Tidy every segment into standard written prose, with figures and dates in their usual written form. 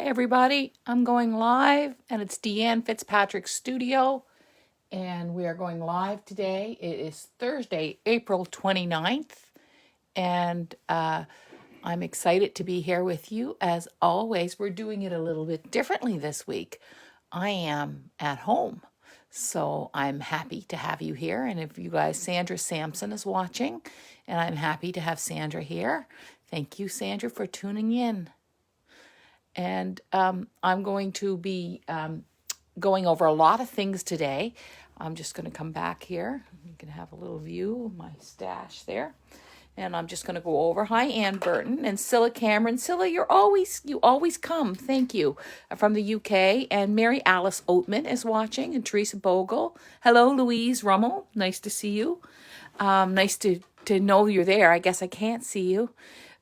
everybody, I'm going live and it's Deanne Fitzpatrick's studio and we are going live today. It is Thursday, April 29th and I'm excited to be here with you. As always, we're doing it a little bit differently this week. I am at home, so I'm happy to have you here. And if you guys, Sandra Sampson is watching and I'm happy to have Sandra here. Thank you, Sandra, for tuning in. And I'm going to be going over a lot of things today. I'm just going to come back here. You can have a little view of my stash there. And I'm just going to go over. Hi, Ann Burton and Scylla Cameron. Scylla, you always come. Thank you. From the UK. And Mary Alice Oatman is watching. And Teresa Bogle. Hello, Louise Rummel. Nice to see you. Nice to know you're there. I guess I can't see you.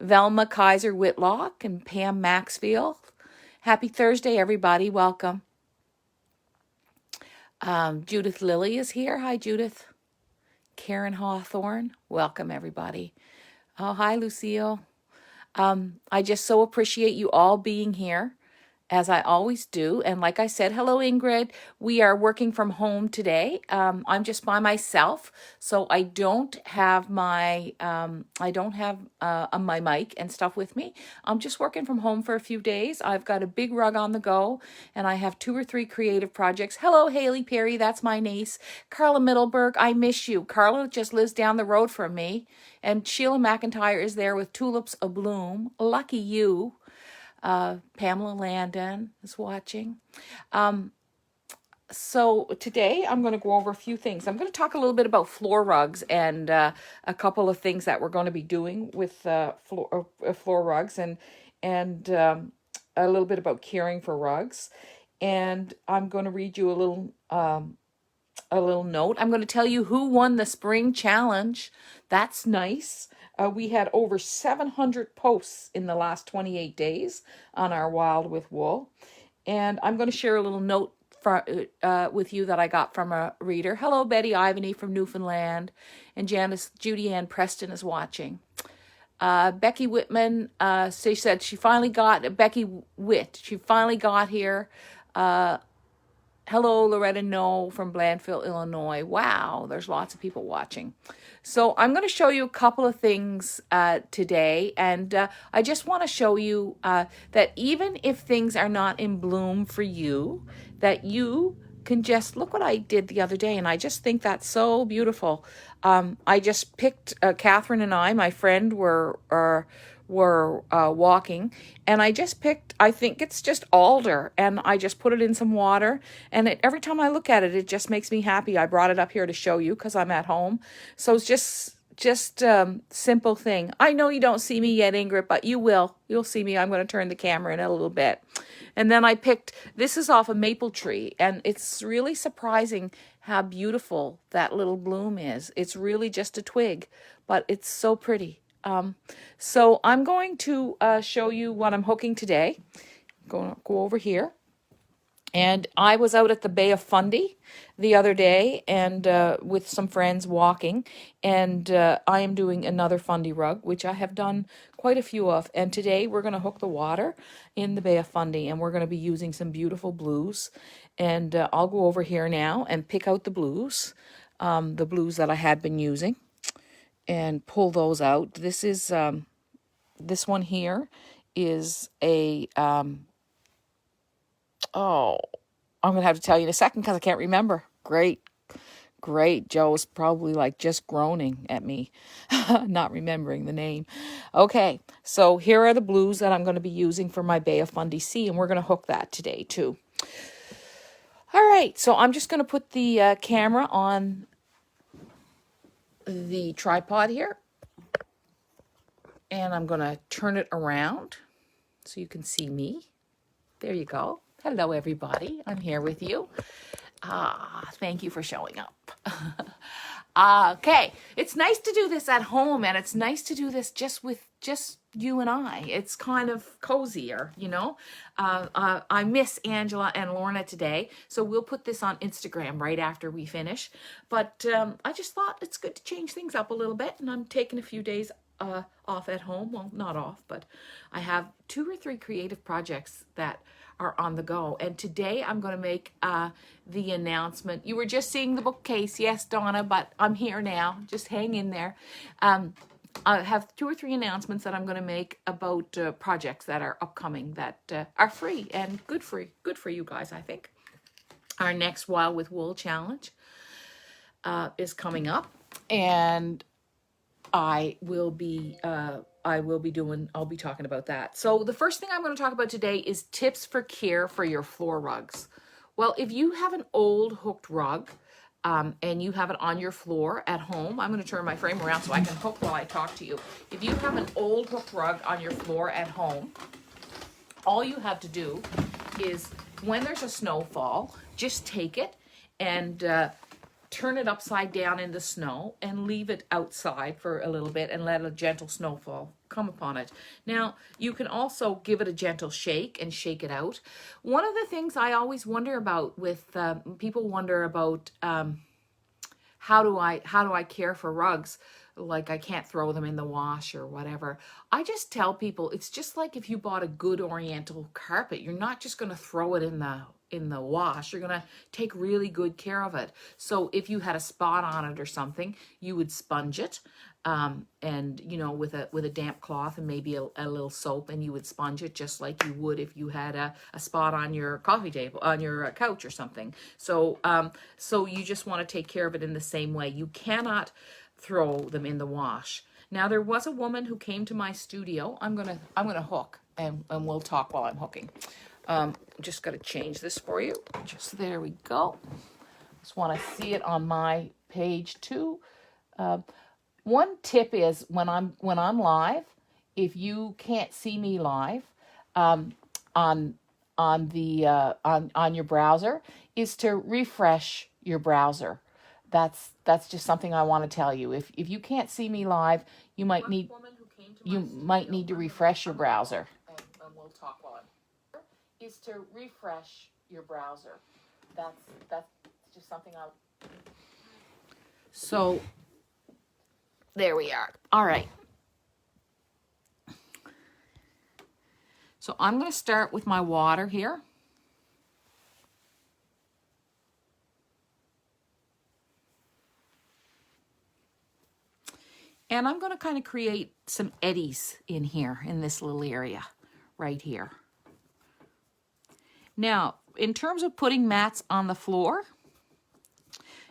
Velma Kaiser Whitlock and Pam Maxfield. Happy Thursday, everybody. Welcome. Judith Lilly is here. Hi, Judith. Karen Hawthorne. Welcome, everybody. Oh, hi, Lucille. I just so appreciate you all being here, as I always do. And like I said, hello, Ingrid. We are working from home today. I'm just by myself, so I don't have my my mic and stuff with me. I'm just working from home for a few days. I've got a big rug on the go, and I have 2 or 3 creative projects. Hello, Haley Perry. That's my niece. Carla Middleberg, I miss you. Carla just lives down the road from me. And Sheila McIntyre is there with Tulips Abloom. Lucky you. Pamela Landon is watching. So today I'm going to go over a few things. I'm going to talk a little bit about floor rugs and a couple of things that we're going to be doing with floor rugs and a little bit about caring for rugs. And I'm going to read you a little note. I'm going to tell you who won the spring challenge. That's nice. We had over 700 posts in the last 28 days on our Wild with Wool. And I'm going to share a little note with you that I got from a reader. Hello, Betty Ivany from Newfoundland. And Judy Ann Preston is watching. Becky Whitman, she said she finally got, Becky Witt, she finally got here. Hello, Loretta No from Blandfield, Illinois. Wow, there's lots of people watching. So I'm going to show you a couple of things today, and I just want to show you that even if things are not in bloom for you, that you can just, look what I did the other day, and I just think that's so beautiful. I just picked, Catherine and I, my friend, were walking, and I just picked, I think it's just alder, and I just put it in some water, and every time I look at it, it just makes me happy. I brought it up here to show you because I'm at home. So it's just simple thing. I know you don't see me yet, Ingrid, but you will. You'll see me. I'm going to turn the camera in a little bit. And then I picked, this is off a maple tree, and it's really surprising how beautiful that little bloom is. It's really just a twig, but it's so pretty. So I'm going to show you what I'm hooking today. Go over here. And I was out at the Bay of Fundy the other day and with some friends walking, and I am doing another Fundy rug, which I have done quite a few of. And today we're going to hook the water in the Bay of Fundy, and we're going to be using some beautiful blues. And I'll go over here now and pick out the blues that I had been using, and pull those out. This is this one here is a I'm gonna have to tell you in a second because I can't remember. Great. Joe's probably like just groaning at me, not remembering the name. Okay, so here are the blues that I'm going to be using for my Bay of Fundy C, and we're going to hook that today too. All right, so I'm just going to put the camera on the tripod here, and I'm going to turn it around so you can see me. There you go. Hello, everybody. I'm here with you. Thank you for showing up. Okay, it's nice to do this at home, and it's nice to do this just you and I. It's kind of cozier, you know. I miss Angela and Lorna today, so we'll put this on Instagram right after we finish. But I just thought it's good to change things up a little bit, and I'm taking a few days off at home. Well, not off, but I have 2 or 3 creative projects that are on the go. And today I'm going to make the announcement. You were just seeing the bookcase, yes, Donna, but I'm here now. Just hang in there. I have 2 or 3 announcements that I'm going to make about projects that are upcoming that are free and good for you guys, I think. Our next Wild with Wool challenge is coming up, and I'll be talking about that. So the first thing I'm going to talk about today is tips for care for your floor rugs. Well, if you have an old hooked rug and you have it on your floor at home, I'm going to turn my frame around so I can hook while I talk to you. If you have an old hooked rug on your floor at home, all you have to do is when there's a snowfall, just take it and turn it upside down in the snow and leave it outside for a little bit and let a gentle snowfall come upon it. Now, you can also give it a gentle shake and shake it out. One of the things I always wonder about with people wonder about how do I care for rugs? Like I can't throw them in the wash or whatever. I just tell people it's just like if you bought a good oriental carpet. You're not just going to throw it in the wash. You're going to take really good care of it. So if you had a spot on it or something, you would sponge it and with a damp cloth and maybe a little soap, and you would sponge it just like you would if you had a spot on your coffee table, on your couch or something. So so you just want to take care of it in the same way. You cannot throw them in the wash. Now, there was a woman who came to my studio. I'm gonna hook and we'll talk while I'm hooking. Just got to change this for you. Just there we go. Just want to see it on my page too. One tip is when I'm live, if you can't see me live on your browser, is to refresh your browser. That's just something I want to tell you. If you can't see me live, you might need to refresh your browser. And we'll talk while I'm is to refresh your browser. That's just something I. So there we are. All right. So I'm going to start with my water here. And I'm going to kind of create some eddies in here, in this little area, right here. Now, in terms of putting mats on the floor,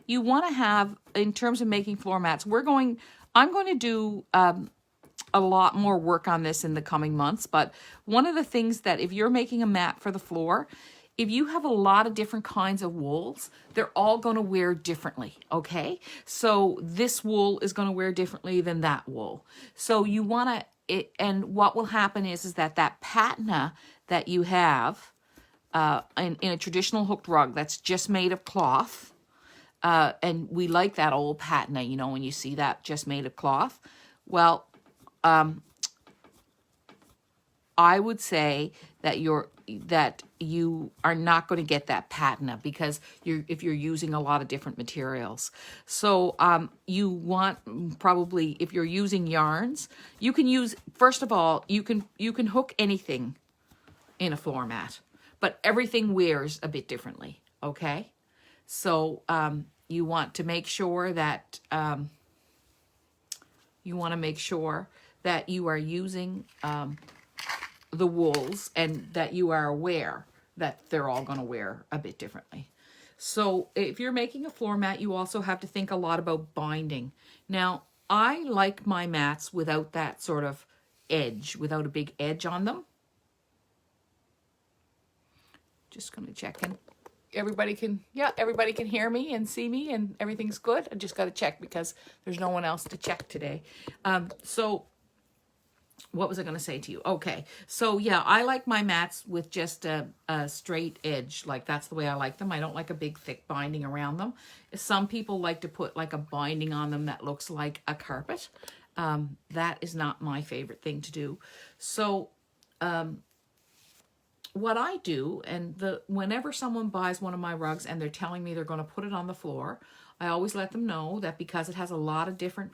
you want to have, in terms of making floor mats, I'm going to do a lot more work on this in the coming months. But one of the things that if you're making a mat for the floor, if you have a lot of different kinds of wools, they're all going to wear differently, okay? So this wool is going to wear differently than that wool. So you want to, and what will happen is that patina that you have in a traditional hooked rug that's just made of cloth, and we like that old patina, when you see that just made of cloth. Well, I would say that you are not going to get that patina because if you're using a lot of different materials. So you want, probably if you're using yarns, you can use, first of all, you can hook anything in a floor mat, but everything wears a bit differently, okay? So you want to make sure that you are using the wools and that you are aware that they're all going to wear a bit differently. So if you're making a floor mat, you also have to think a lot about binding. Now, I like my mats without that sort of edge, without a big edge on them. Just going to check in. Everybody can hear me and see me and everything's good. I just got to check because there's no one else to check today. So what was I going to say to you? Okay. So yeah, I like my mats with just a straight edge. Like that's the way I like them. I don't like a big thick binding around them. Some people like to put like a binding on them that looks like a carpet. That is not my favorite thing to do. So, what I do, and whenever someone buys one of my rugs and they're telling me they're going to put it on the floor, I always let them know that because it has a lot of different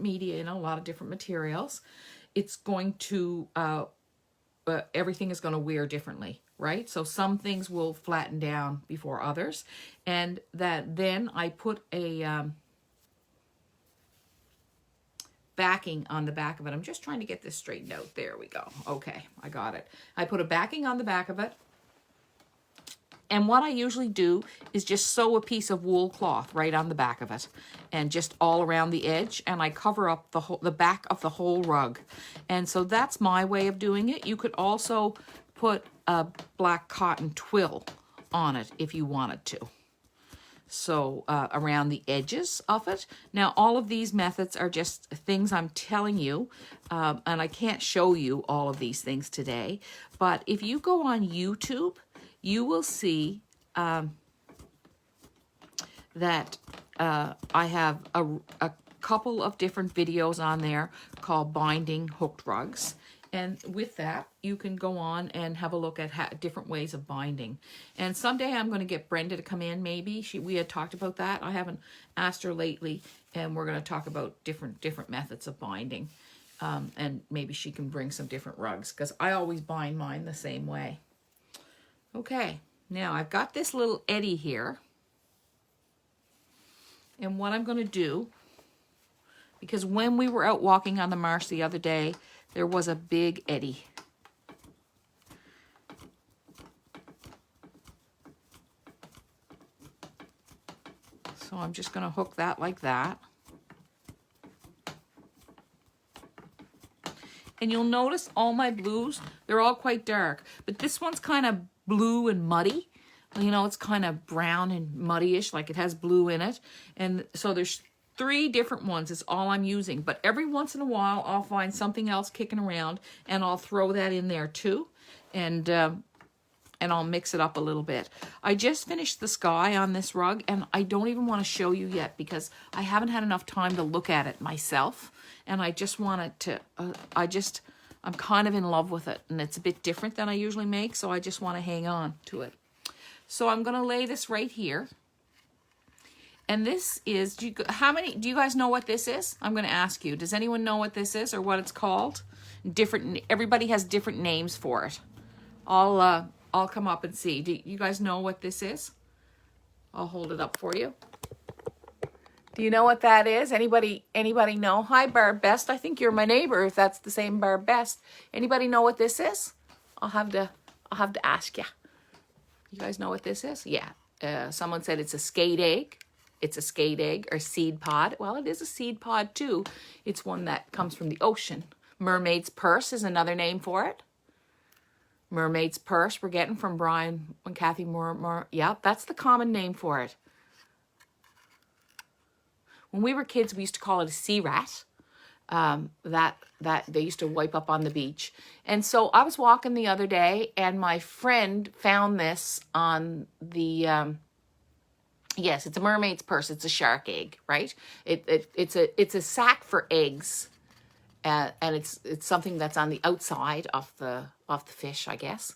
media and a lot of different materials, it's going to everything is going to wear differently, right? So some things will flatten down before others, and that then I put a backing on the back of it. I'm just trying to get this straightened out. There we go. Okay, I got it. I put a backing on the back of it. And what I usually do is just sew a piece of wool cloth right on the back of it and just all around the edge, and I cover up the back of the whole rug. And so that's my way of doing it. You could also put a black cotton twill on it if you wanted to. So around the edges of it. Now, all of these methods are just things I'm telling you, and I can't show you all of these things today. But if you go on YouTube, you will see that I have a couple of different videos on there called Binding Hooked Rugs. And with that, you can go on and have a look at different ways of binding. And someday I'm going to get Brenda to come in, maybe. We had talked about that. I haven't asked her lately, and we're going to talk about different methods of binding. And maybe she can bring some different rugs, because I always bind mine the same way. Okay, now I've got this little eddy here. And what I'm going to do, because when we were out walking on the marsh the other day, there was a big eddy. So I'm just going to hook that like that. And you'll notice all my blues, they're all quite dark. But this one's kind of blue and muddy. You know, it's kind of brown and muddy-ish, like it has blue in it. And so there's 3 different ones is all I'm using. But every once in a while, I'll find something else kicking around, and I'll throw that in there too. And I'll mix it up a little bit. I just finished the sky on this rug, and I don't even want to show you yet because I haven't had enough time to look at it myself. And I just wanted to, I'm kind of in love with it, and it's a bit different than I usually make, so I just want to hang on to it. So I'm going to lay this right here. And this is, do you guys know what this is? I'm going to ask you. Does anyone know what this is or what it's called? Everybody has different names for it. I'll come up and see. Do you guys know what this is? I'll hold it up for you. Do you know what that is? Anybody know? Hi, Barb Best. I think you're my neighbor if that's the same Barb Best. Anybody know what this is? I'll have to ask you. You guys know what this is? Yeah. Someone said it's a skate egg. It's a skate egg or seed pod. Well, it is a seed pod too. It's one that comes from the ocean. Mermaid's purse is another name for it. Mermaid's purse we're getting from Brian and Kathy Moore. Yeah, that's the common name for it. When we were kids, we used to call it a sea rat. That they used to wipe up on the beach. And so I was walking the other day, and my friend found this on the yes, it's a mermaid's purse. It's a shark egg, right? It's a sack for eggs, and it's something that's on the outside of the fish, I guess.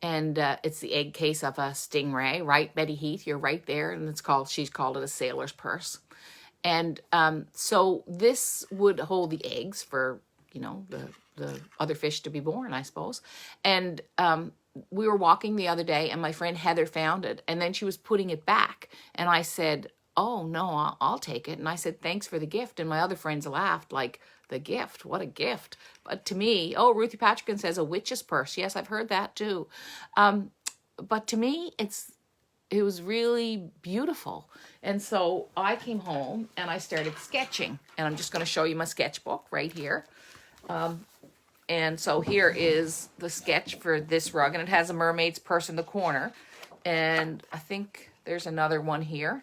And it's the egg case of a stingray, right, Betty Heath? You're right there, and she's called it a sailor's purse. And so this would hold the eggs for, you know, the other fish to be born, I suppose. And we were walking the other day, and my friend Heather found it, and then she was putting it back. And I said, oh, no, I'll take it. And I said, thanks for the gift. And my other friends laughed like, the gift? What a gift. But to me, oh, Ruthie Patrick says a witch's purse. Yes, I've heard that too. But to me, it was really beautiful. And so I came home and I started sketching. And I'm just going to show you my sketchbook right here. And so here is the sketch for this rug. And it has a mermaid's purse in the corner. And I think there's another one here.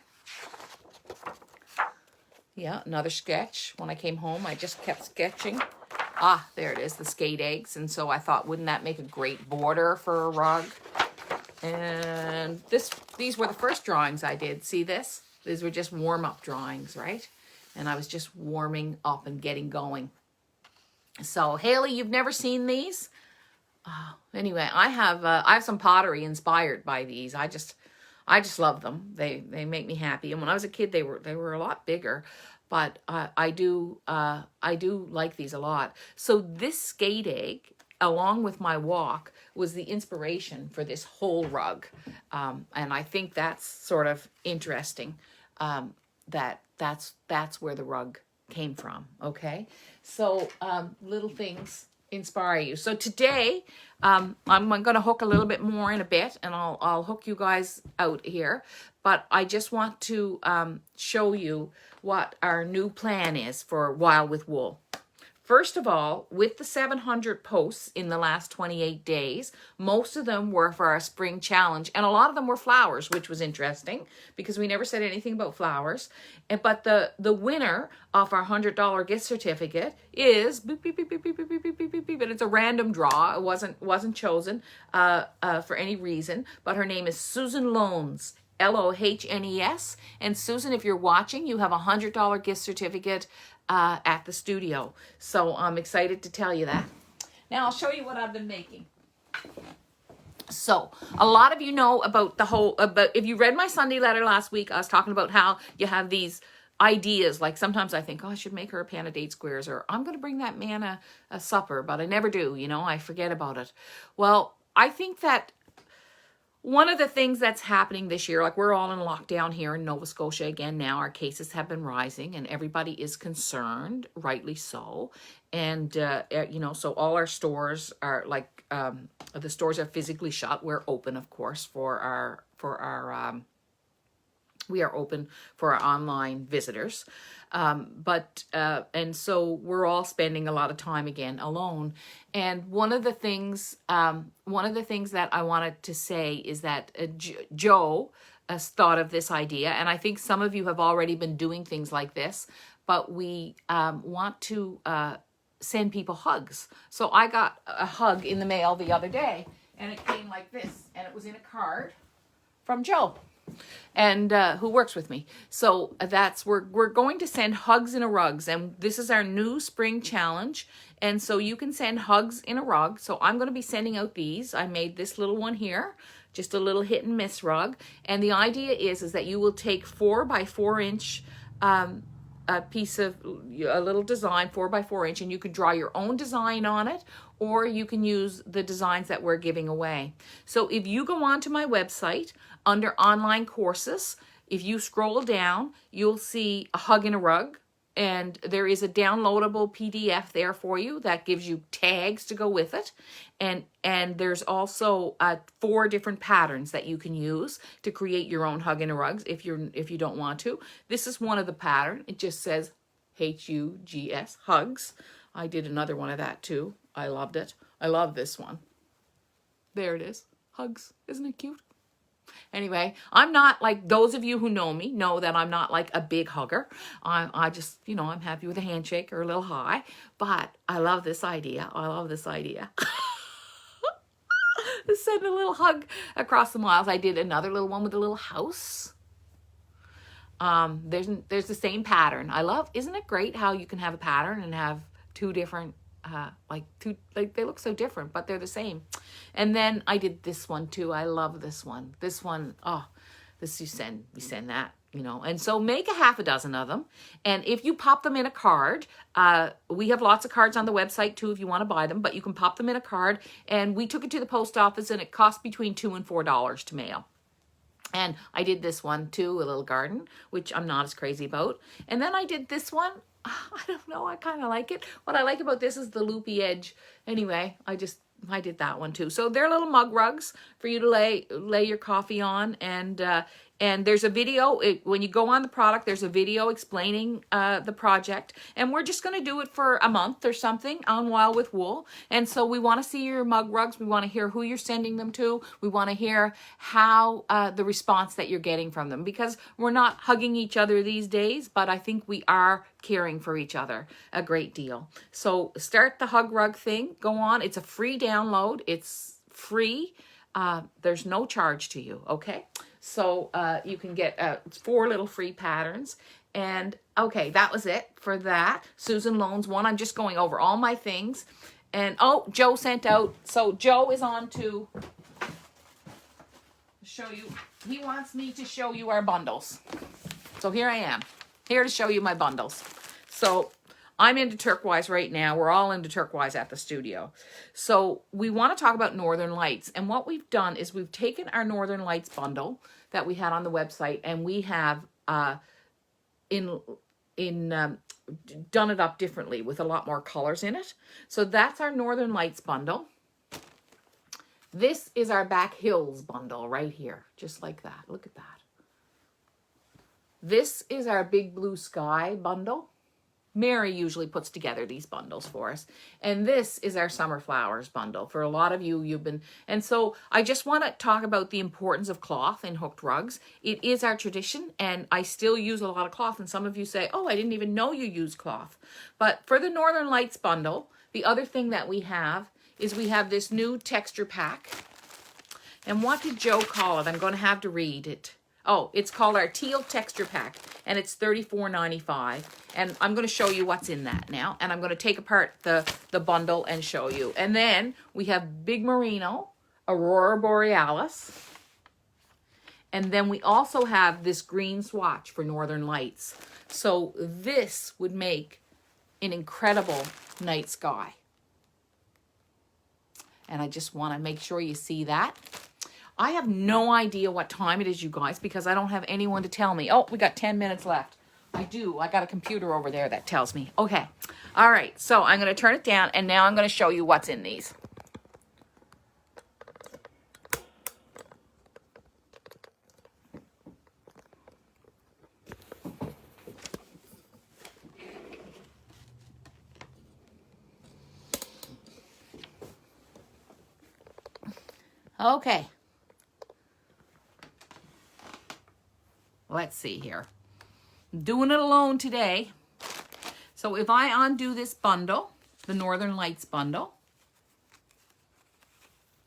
Yeah, another sketch. When I came home, I just kept sketching. Ah, there it is, the skate eggs. And so I thought, wouldn't that make a great border for a rug? And these were the first drawings I did. See this? These were just warm-up drawings, right? And I was just warming up and getting going. So, Haley, you've never seen these? Anyway, I have some pottery inspired by these. I just love them. They make me happy. And when I was a kid, they were a lot bigger, but I do like these a lot. So this skate egg, along with my walk, was the inspiration for this whole rug, and I think that's sort of interesting. That's where the rug came from. Okay, so little things inspire you. So today, I'm going to hook a little bit more in a bit, and I'll hook you guys out here. But I just want to show you what our new plan is for Wild with Wool. First of all, with the 700 posts in the last 28 days, most of them were for our spring challenge, and a lot of them were flowers, which was interesting because we never said anything about flowers. But the winner of our $100 gift certificate is beep, beep, beep, beep, beep, beep, beep, beep, beep, beep, and it's a random draw. It wasn't chosen for any reason, but her name is Susan Lohnes. Lohnes. And Susan, if you're watching, you have a $100 gift certificate at the studio. So I'm excited to tell you that. Now I'll show you what I've been making. So a lot of you know about if you read my Sunday letter last week, I was talking about how you have these ideas. Like sometimes I think, oh, I should make her a pan of date squares, or I'm going to bring that man a supper, but I never do, I forget about it. Well, I think that one of the things that's happening this year, like we're all in lockdown here in Nova Scotia again now, our cases have been rising and everybody is concerned, rightly so. And, so all our stores are like, the stores are physically shut. We're open, of course, we are open for our online visitors. And so we're all spending a lot of time again alone. And one of the things that I wanted to say is that Joe has thought of this idea, and I think some of you have already been doing things like this, but we want to send people hugs. So I got a hug in the mail the other day, and it came like this, and it was in a card from Joe, and who works with me. So we're going to send hugs in a rugs, and this is our new spring challenge, and so you can send hugs in a rug. So I'm going to be sending out these. I made this little one here, just a little hit and miss rug, and the idea is that you will take 4 by 4 inch a piece of a little design, 4 by 4 inch, and you can draw your own design on it, or you can use the designs that we're giving away. So if you go onto my website under online courses, if you scroll down, you'll see a hug in a rug, and there is a downloadable PDF there for you that gives you tags to go with it. And there's also 4 different patterns that you can use to create your own hug in a rugs if you don't want to. This is one of the pattern. It just says HUGS, hugs. I did another one of that too. I loved it. I love this one. There it is. Hugs. Isn't it cute? Anyway, I'm not like those of you who know me know that I'm not like a big hugger. I just, I'm happy with a handshake or a little high, but I love this idea. I love this idea. Send a little hug across the miles. I did another little one with a little house. There's the same pattern. Isn't it great how you can have a pattern and have 2 different they look so different, but they're the same. And then I did this one too. I love this one. This one, you send that, and so make a half a dozen of them. And if you pop them in a card, we have lots of cards on the website too if you want to buy them, but you can pop them in a card. And we took it to the post office, and it cost between $2 and $4 to mail. And I did this one too, a little garden, which I'm not as crazy about. And then I did this one. I don't know, I kind of like it. What I like about this is the loopy edge. Anyway, I did that one too. So they're little mug rugs for you to lay your coffee on, and there's a video, when you go on the product, there's a video explaining the project, and we're just going to do it for a month or something on Wild with Wool. And so we want to see your mug rugs. We want to hear who you're sending them to. We want to hear how the response that you're getting from them, because we're not hugging each other these days, but I think we are caring for each other a great deal. So start the hug rug thing. Go on. It's a free download. It's free. There's no charge to you. Okay. So you can get 4 little free patterns. And okay, that was it for that. Susan Lohnes one. I'm just going over all my things. And Joe sent out. So Joe is on to show you, he wants me to show you our bundles. So here I am, here to show you my bundles. So I'm into turquoise right now. We're all into turquoise at the studio. So we want to talk about Northern Lights. And what we've done is we've taken our Northern Lights bundle that we had on the website, and we have done it up differently with a lot more colors in it. So that's our Northern Lights bundle. This is our Back Hills bundle right here, just like that. Look at that. This is our Big Blue Sky bundle. Mary usually puts together these bundles for us. And this is our Summer Flowers bundle. For a lot of you, you've been... And so I just want to talk about the importance of cloth in hooked rugs. It is our tradition, and I still use a lot of cloth. And some of you say, oh, I didn't even know you use cloth. But for the Northern Lights bundle, the other thing that we have is we have this new texture pack. And what did Joe call it? I'm going to have to read it. Oh, it's called our Teal Texture Pack, and it's $34.95. And I'm going to show you what's in that now. And I'm going to take apart the bundle and show you. And then we have Big Merino, Aurora Borealis. And then we also have this green swatch for Northern Lights. So this would make an incredible night sky. And I just want to make sure you see that. I have no idea what time it is, you guys, because I don't have anyone to tell me. Oh, we got 10 minutes left. I do. I got a computer over there that tells me. Okay. All right. So I'm going to turn it down, and now I'm going to show you what's in these. Okay. Let's see here. I'm doing it alone today. So if I undo this bundle, the Northern Lights bundle,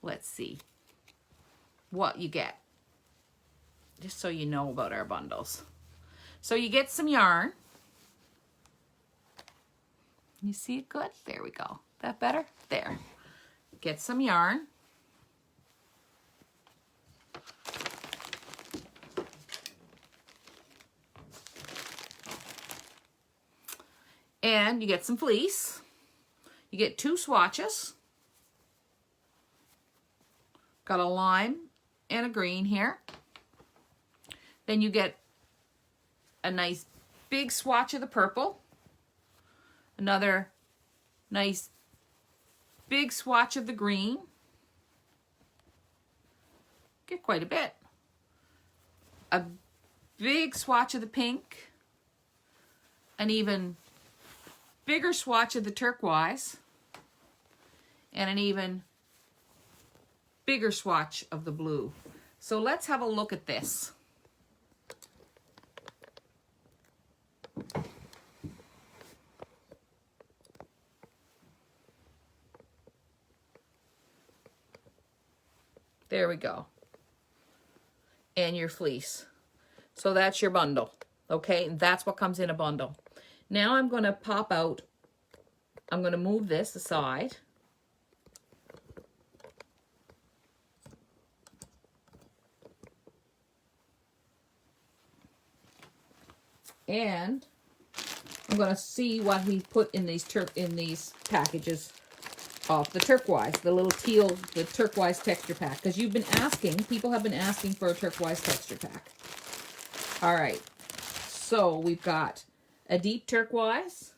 let's see what you get. Just so you know about our bundles. So you get some yarn. You see it good? There we go. That better? There. Get some yarn. And you get some fleece. You get 2 swatches. Got a lime and a green here. Then you get a nice big swatch of the purple. Another nice big swatch of the green. Get quite a bit. A big swatch of the pink. An even bigger swatch of the turquoise, and an even bigger swatch of the blue. So let's have a look at this. There we go. And your fleece. So that's your bundle, okay? And that's what comes in a bundle. Now I'm going to pop out, I'm going to move this aside. And I'm going to see what he put in these packages of the turquoise, the little teal, the turquoise texture pack. Because you've been asking, people have been asking for a turquoise texture pack. All right, so we've got a deep turquoise,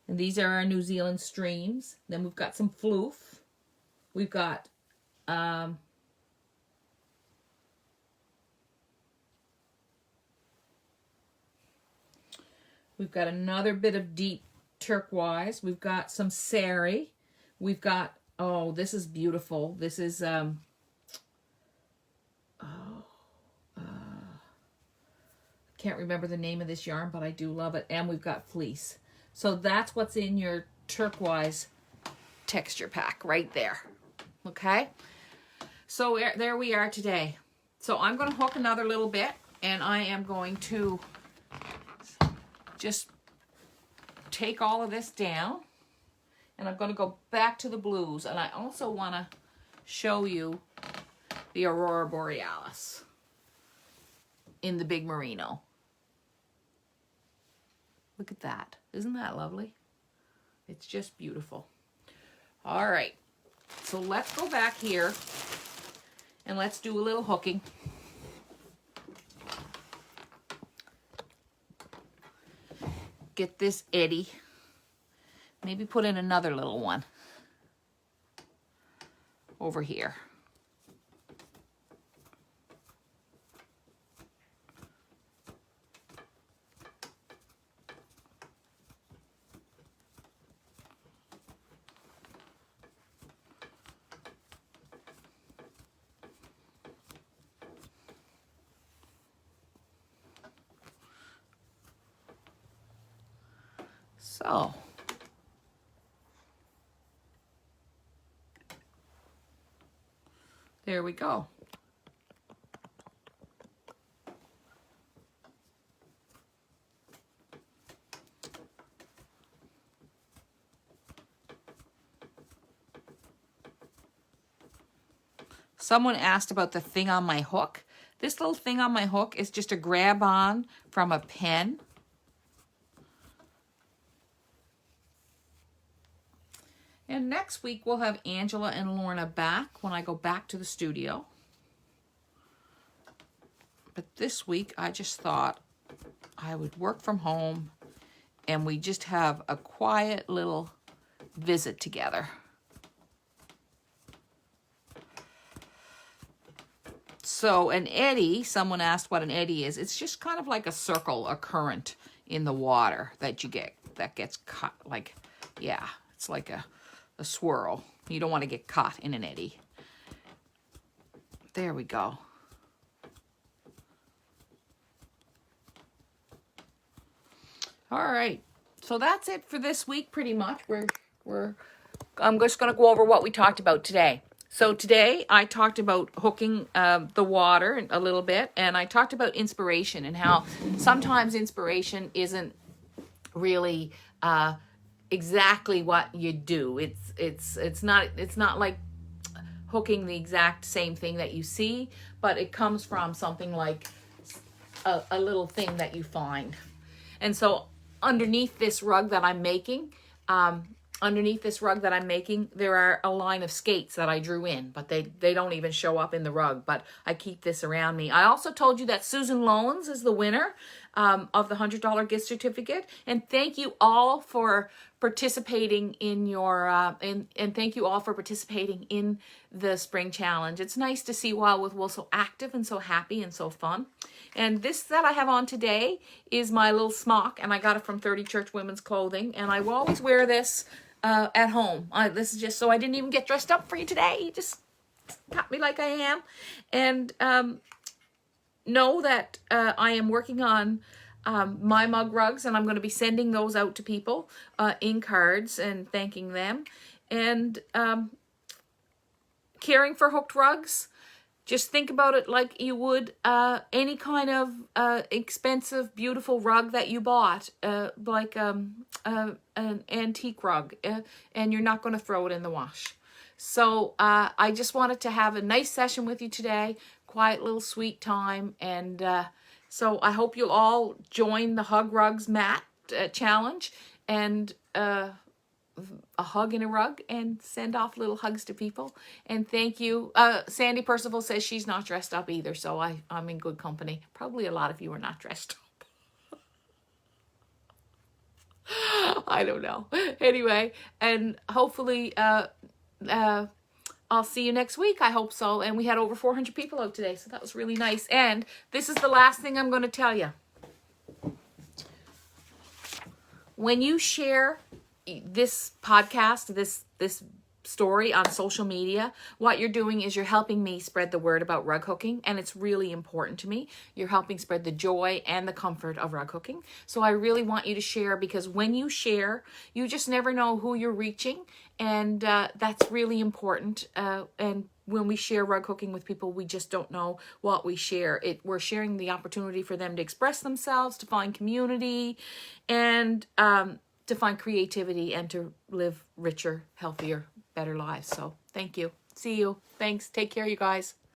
and these are our New Zealand streams. Then we've got some floof. We've got another bit of deep turquoise. We've got some sari. We've got, oh, this is beautiful. This is can't remember the name of this yarn, but I do love it. And we've got fleece. So that's what's in your turquoise texture pack right there. Okay? So there we are today. So I'm going to hook another little bit, and I am going to just take all of this down, and I'm going to go back to the blues. And I also want to show you the Aurora Borealis in the big merino. Look at that. Isn't that lovely? It's just beautiful. All right. So let's go back here and let's do a little hooking. Get this eddy. Maybe put in another little one over here. So, there we go. Someone asked about the thing on my hook. This little thing on my hook is just a grab on from a pen. And next week we'll have Angela and Lorna back when I go back to the studio. But this week I just thought I would work from home and we just have a quiet little visit together. So an eddy, someone asked what an eddy is. It's just kind of like a circle, a current in the water that you get, that gets caught, like, yeah, it's like a swirl. You don't want to get caught in an eddy. There we go. All right, so that's it for this week pretty much. I'm just going to go over what we talked about today. So today I talked about hooking the water a little bit, and I talked about inspiration and how sometimes inspiration isn't really exactly what you do. It's not like hooking the exact same thing that you see, but it comes from something like a little thing that you find. And so underneath this rug that I'm making, there are a line of skates that I drew in, but they don't even show up in the rug, but I keep this around me. I also told you that Susan Loans is the winner of the $100 gift certificate. And thank you all for participating in your, and thank you all for participating in the spring challenge. It's nice to see Wild with Wool so active and so happy and so fun. And this that I have on today is my little smock, and I got it from 30 Church Women's Clothing. And I will always wear this at home. This is just so I didn't even get dressed up for you today. You just got me like I am. And know that I am working on my mug rugs, and I'm going to be sending those out to people in cards and thanking them. And caring for hooked rugs, just think about it like you would any kind of expensive, beautiful rug that you bought, like an antique rug, and you're not going to throw it in the wash. So I just wanted to have a nice session with you today, quiet little sweet time, and so I hope you'll all join the Hug Rugs Mat challenge, and a hug and a rug, and send off little hugs to people. And thank you. Sandy Percival says she's not dressed up either, so I'm in good company. Probably a lot of you are not dressed up. I don't know. Anyway, and hopefully I'll see you next week. I hope so. And we had over 400 people out today, so that was really nice. And this is the last thing I'm going to tell you. When you share this podcast, this story on social media, what you're doing is you're helping me spread the word about rug hooking, and it's really important to me. You're helping spread the joy and the comfort of rug hooking. So I really want you to share, because when you share, you just never know who you're reaching, and that's really important. And when we share rug hooking with people, we just don't know what we share. We're sharing the opportunity for them to express themselves, to find community, and to find creativity, and to live richer, healthier, better lives. So thank you. See you. Thanks. Take care, you guys.